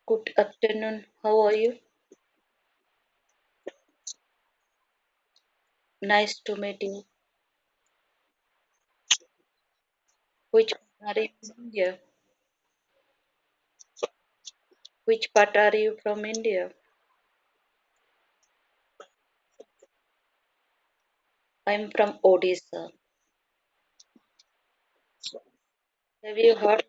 Good afternoon. How are you? Nice to meet you. Which part are you from India? Which part are you from India? I'm from Odisha. Have you heard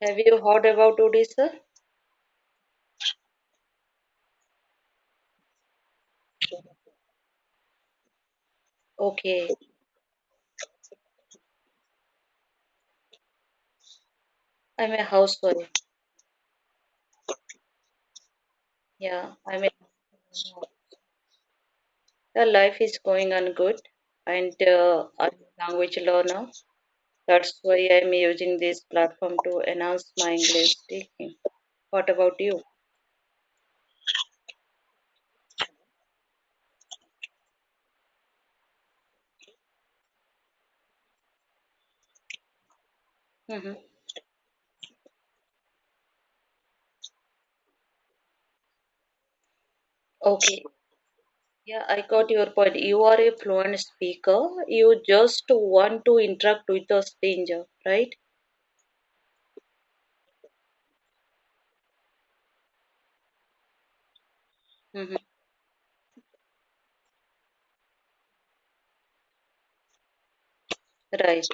have you heard about Odisha? Okay. I'm a housewife. Yeah, the life is going on good and I'm a language learner. That's why I'm using this platform to enhance my English speaking. What about you? Hmm. Okay. Yeah, I got your point. You are a fluent speaker. You just want to interact with a stranger, right? Hmm. Right.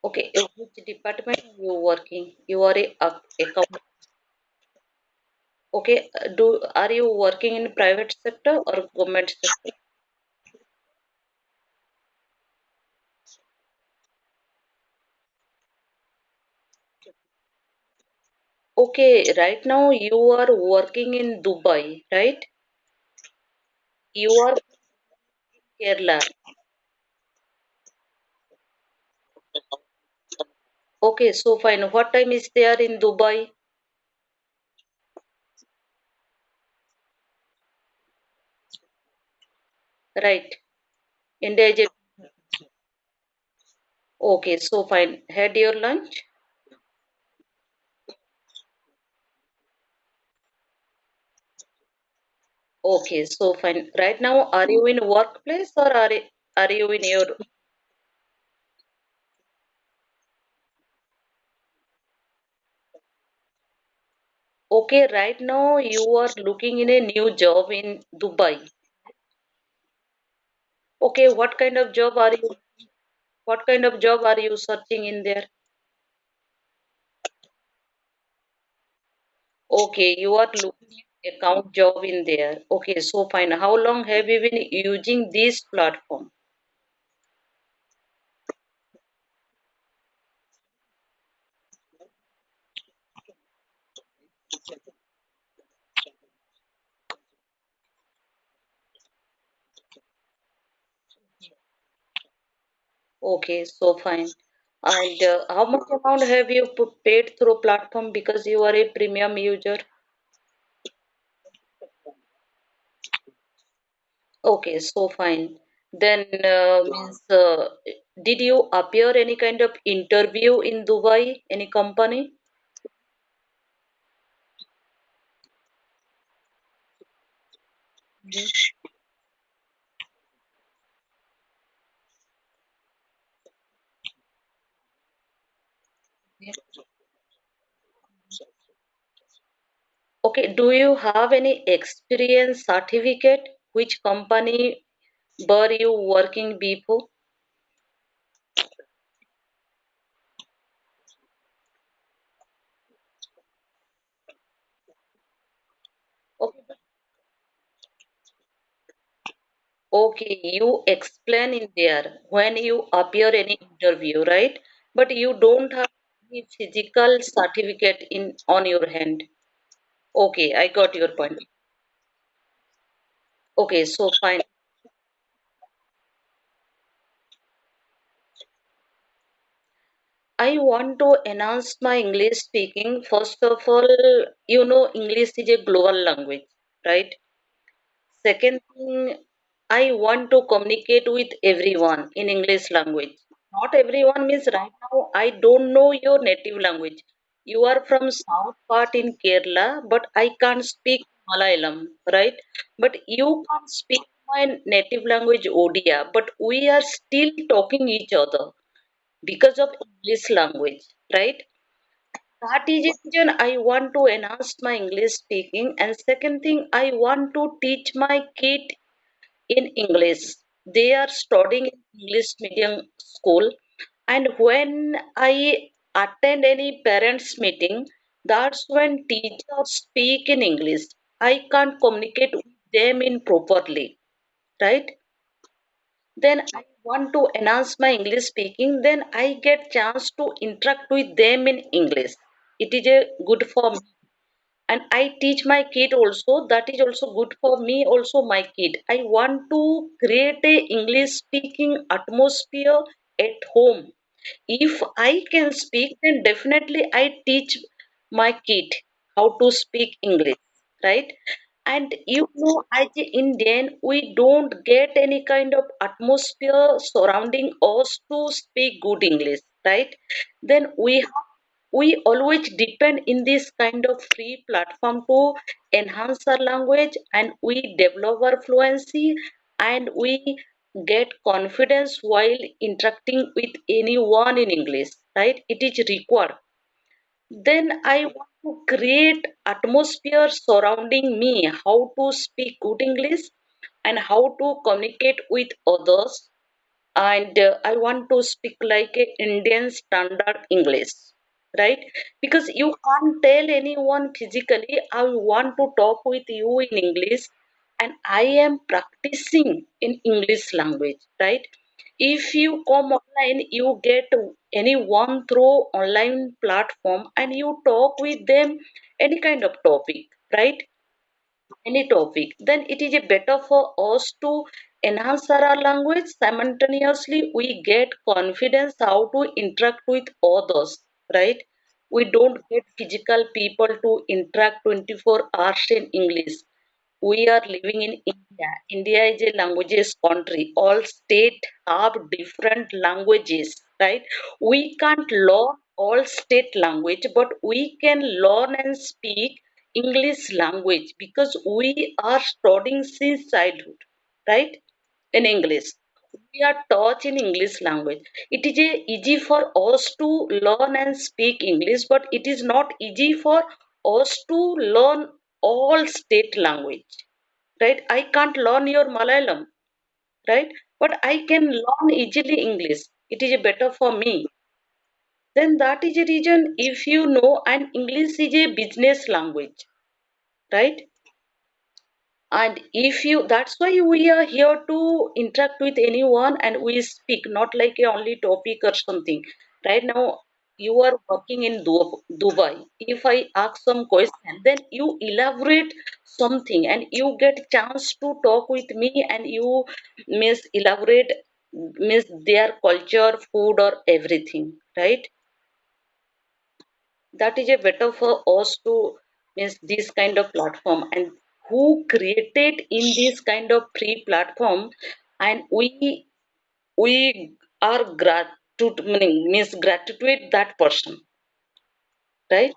Okay. Which department are you working? You are a account. Okay. Do are you working in private sector or government sector? Okay. Right now you are working in Dubai, right? You are Kerala. Okay. So fine. What time is there in Dubai? Right. India is okay. So fine. Had your lunch? Okay, so fine. Right now, are you in workplace or are you in your okay, right now you are looking in a new job in Dubai. Okay, what kind of job are you searching in there? Okay, you are looking at account job in there. Okay, so fine. How long have you been using this platform? Okay, so fine. And how much amount have you paid through platform because you are a premium user? Okay, so fine. Then did you appear any kind of interview in Dubai, any company? Okay, do you have any experience certificate? Which company were you working before? Okay, okay, you explain in there when you appear any interview, right? But you don't have any physical certificate in on your hand. Okay, I got your point. Okay, so fine. I want to enhance my English speaking. First of all, English is a global language, right? Second thing, I want to communicate with everyone in English language. Not everyone means right now I don't know your native language. You are from south part in Kerala, but I can't speak Malayalam, right? But you can't speak my native language Odia, but we are still talking each other because of English language, right? That is a reason I want to enhance my English speaking. And second thing, I want to teach my kid in English. They are studying in English medium school, and when I attend any parents meeting, that's when teachers speak in English. I can't communicate with them in properly, right? Then I want to enhance my English speaking. Then I get chance to interact with them in English. It is a good for me, and I teach my kid also. That is also good for me, also my kid. I want to create a English speaking atmosphere at home. If I can speak, then definitely I teach my kid how to speak English, right? And you know, as an Indian, we don't get any kind of atmosphere surrounding us to speak good English, right? Then we always depend in this kind of free platform to enhance our language, and we develop our fluency, and we get confidence while interacting with anyone in English, right? It is required. Then I want to create atmosphere surrounding me how to speak good English and how to communicate with others, and I want to speak like a Indian standard English, right? Because you can't tell anyone physically, I want to talk with you in English, and I am practicing in English language, right? If you come online, you get anyone through online platform and you talk with them any kind of topic, right? Any topic, then it is a better for us to enhance our language. Simultaneously we get confidence how to interact with others, right? We don't get physical people to interact 24 hours in English. We are living in India. India is a languages country. All state have different languages, right? We can't learn all state language, but we can learn and speak English language because we are studying since childhood, right? In English, we are taught in English language. It is easy for us to learn and speak English, but it is not easy for us to learn all state language, right? I can't learn your Malayalam, right? But I can learn easily English. It is better for me. Then that is a reason, if you know, and English is a business language, right? And if you, that's why we are here to interact with anyone and we speak, not like a only topic or something. Right now, you are working in Dubai. If I ask some question, then you elaborate something and you get chance to talk with me, and you miss elaborate miss their culture, food, or everything, right? That is a better for us to miss this kind of platform, and who created in this kind of free platform, and we are gratitude, meaning miss gratitude that person, right?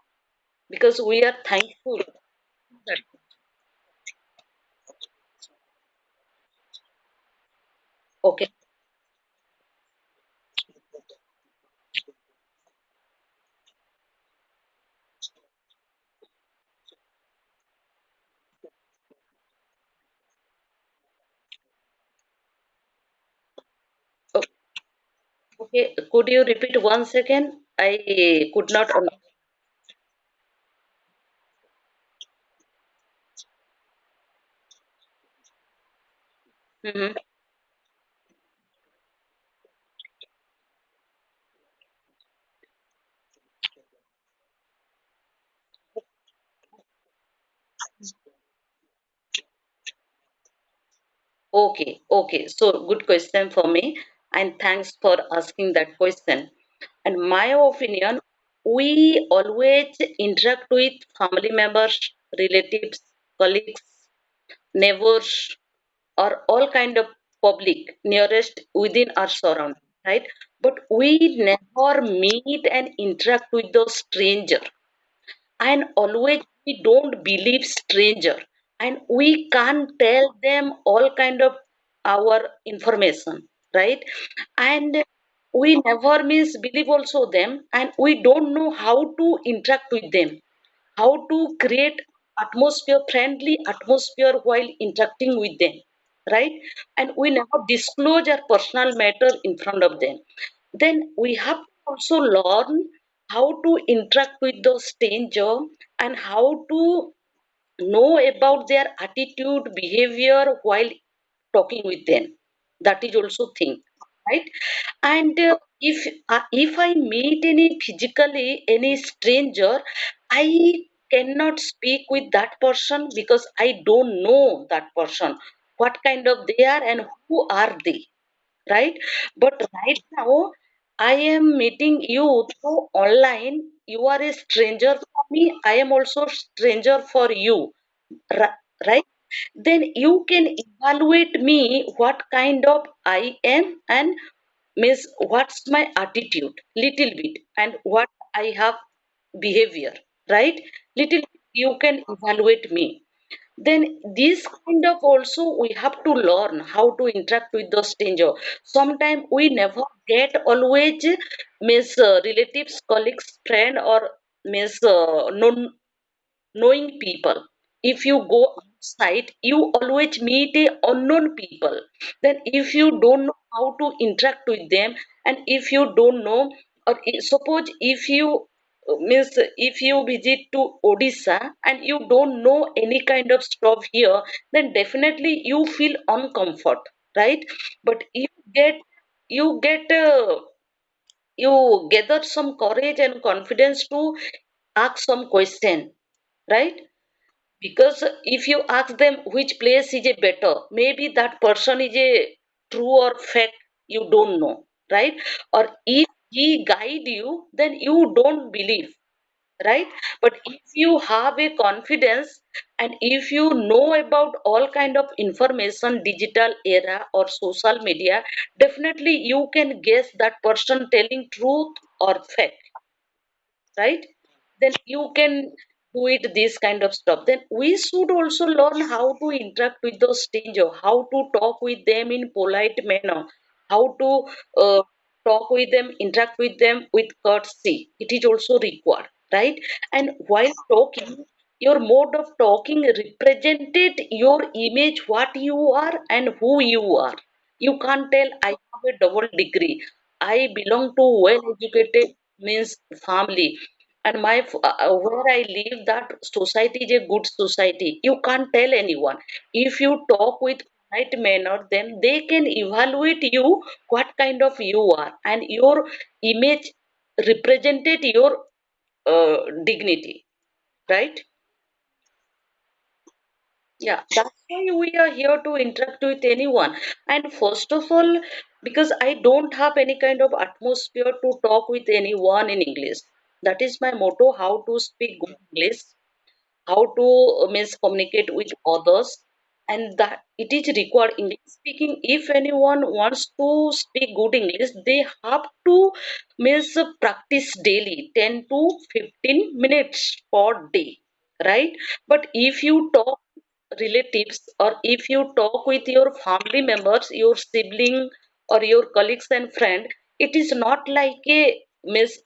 Because we are thankful. Okay. Okay, could you repeat once again? I could not Mhm. Okay, okay. So good question for me, and thanks for asking that question. And my opinion, we always interact with family members, relatives, colleagues, neighbors, or all kind of public nearest within our surrounding, right? But we never meet and interact with those stranger, and always we don't believe stranger, and we can't tell them all kind of our information, right? And we never misbelieve also them, and we don't know how to interact with them, how to create atmosphere, friendly atmosphere while interacting with them, right? And we never disclose our personal matter in front of them. Then we have to also learn how to interact with those stranger, and how to know about their attitude, behavior while talking with them. That is also thing, right? And if I meet any physically any stranger, I cannot speak with that person because I don't know that person, what kind of they are and who are they, right? But right now I am meeting you through online. You are a stranger for me, I am also stranger for you, right? Then you can evaluate me what kind of I am, and means what's my attitude little bit, and what I have behavior, right? Little bit you can evaluate me. Then this kind of also we have to learn how to interact with the stranger. Sometimes we never get always miss relatives, colleagues, friend, or miss non knowing people. If you go outside you always meet a unknown people. Then if you don't know how to interact with them, and if you don't know, or suppose if you means if you visit to Odisha and you don't know any kind of stuff here, then definitely you feel uncomfort, right? But you get you gather some courage and confidence to ask some question, right? Because if you ask them which place is a better, maybe that person is a true or fake, you don't know, right? Or if he guide you, then you don't believe, right? But if you have a confidence, and if you know about all kind of information, digital era or social media, definitely you can guess that person telling truth or fake, right? Then you can do it this kind of stuff. Then we should also learn how to interact with those stranger, how to talk with them in polite manner, how to uh, talk with them, interact with them with courtesy. It is also required, right? And while talking, your mode of talking represented your image, what you are and who you are. You can't tell I have a double degree, I belong to well educated means family, and where I live, that society is a good society. You can't tell anyone. If you talk with right manner, then they can evaluate you what kind of you are, and your image represented your dignity, right? Yeah, that's why we are here to interact with anyone. And first of all, because I don't have any kind of atmosphere to talk with anyone in English. That is my motto, how to speak good English, how to means communicate with others, and that it is required English speaking. If anyone wants to speak good English, they have to means practice daily 10 to 15 minutes per day, right? But if you talk relatives, or if you talk with your family members, your sibling, or your colleagues and friend, it is not like a miss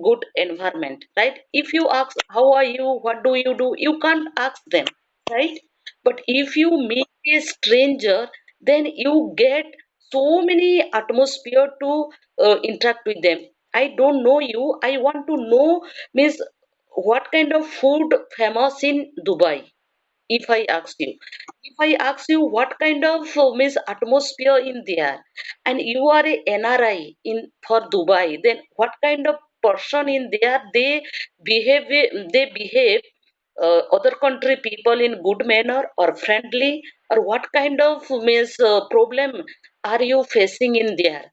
good environment, right? If you ask how are you, what do, you can't ask them, right? But if you meet a stranger, then you get so many atmosphere to interact with them. I don't know you, I want to know means what kind of food famous in Dubai. If I ask you, if I ask you what kind of means atmosphere in there, and you are a NRI in for Dubai, then what kind of person in there they behave other country people in good manner or friendly, or what kind of means problem are you facing in there?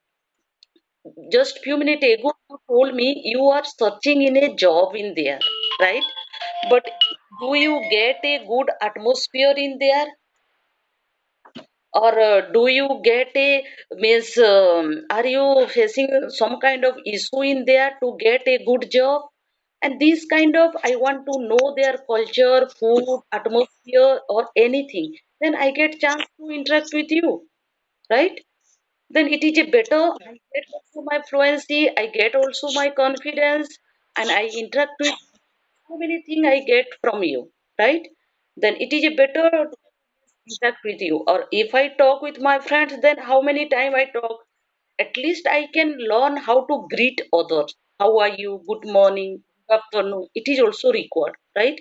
Just few minutes ago you told me you are searching in a job in there, right? But do you get a good atmosphere in there? or do you get a means are you facing some kind of issue in there to get a good job? And these kind of I want to know their culture, food, atmosphere, or anything, then I get chance to interact with you, right? Then it is a better, I get also my fluency, I get also my confidence, and I interact with so many things I get from you, right? Then it is a better to interact with you. Or if I talk with my friends, then how many time I talk, at least I can learn how to greet others. How are you, good morning, good afternoon, it is also required, right?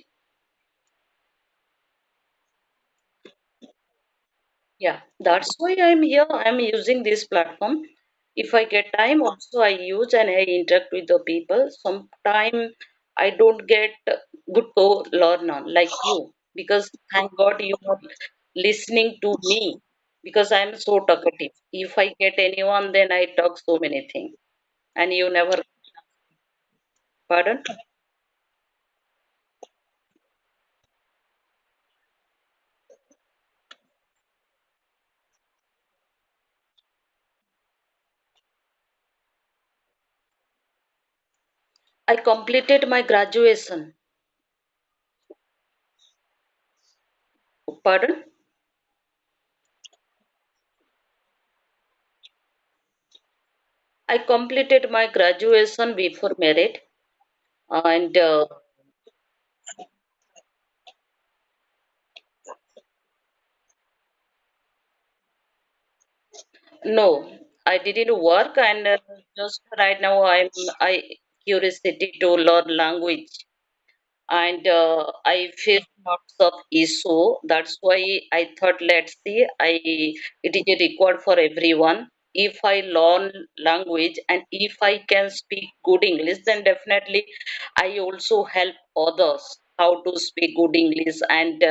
Yeah, that's why I'm here. I'm using this platform. If I get time, also I use and I interact with the people. Sometime I don't get good learner like you, because thank God you are listening to me, because I'm so talkative. If I get anyone, then I talk so many things, and you never. Pardon? I completed my graduation. Pardon? I completed my graduation before marriage, and no, I didn't work, and just right now I curiosity to learn language, and I face lots of issue. That's why I thought, let's see, it is a record for everyone. If I learn language and if I can speak good English, then definitely I also help others how to speak good English, and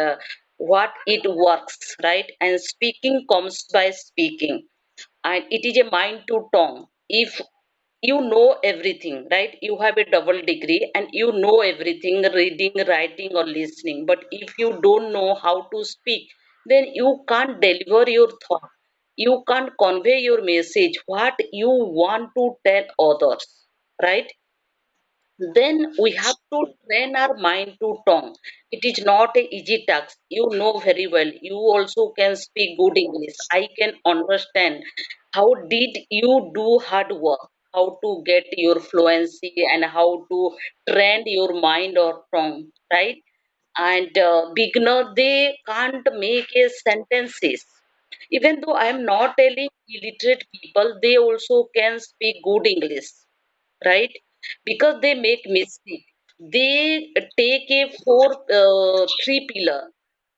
what it works, right? And speaking comes by speaking, and it is a mind to tongue. If you know everything, right, you have a double degree and you know everything, reading, writing, or listening, but if you don't know how to speak, then you can't deliver your thought, you can't convey your message, what you want to tell others, right? Then we have to train our mind to tongue. It is not a easy task. You know very well. You also can speak good English. I can understand. How did you do hard work? How to get your fluency and how to train your mind or tongue, right? And beginner, they can't make a sentences. Even though I am not telling illiterate people, they also can speak good English, right? Because they make mistake, they take a three pillar,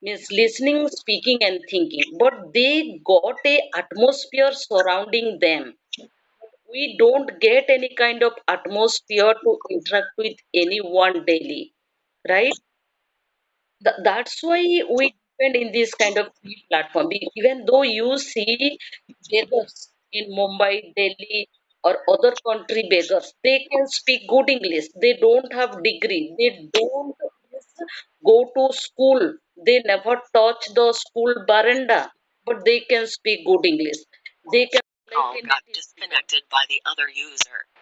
means listening, speaking, and thinking, but they got a atmosphere surrounding them. We don't get any kind of atmosphere to interact with anyone daily, right? That's why we depend in this kind of free platform. Even though you see beggars in Mumbai, Delhi, or other country beggars, they can speak good English. They don't have degree. They don't go to school. They never touch the school veranda, but they can speak good English. They can like a native speaker.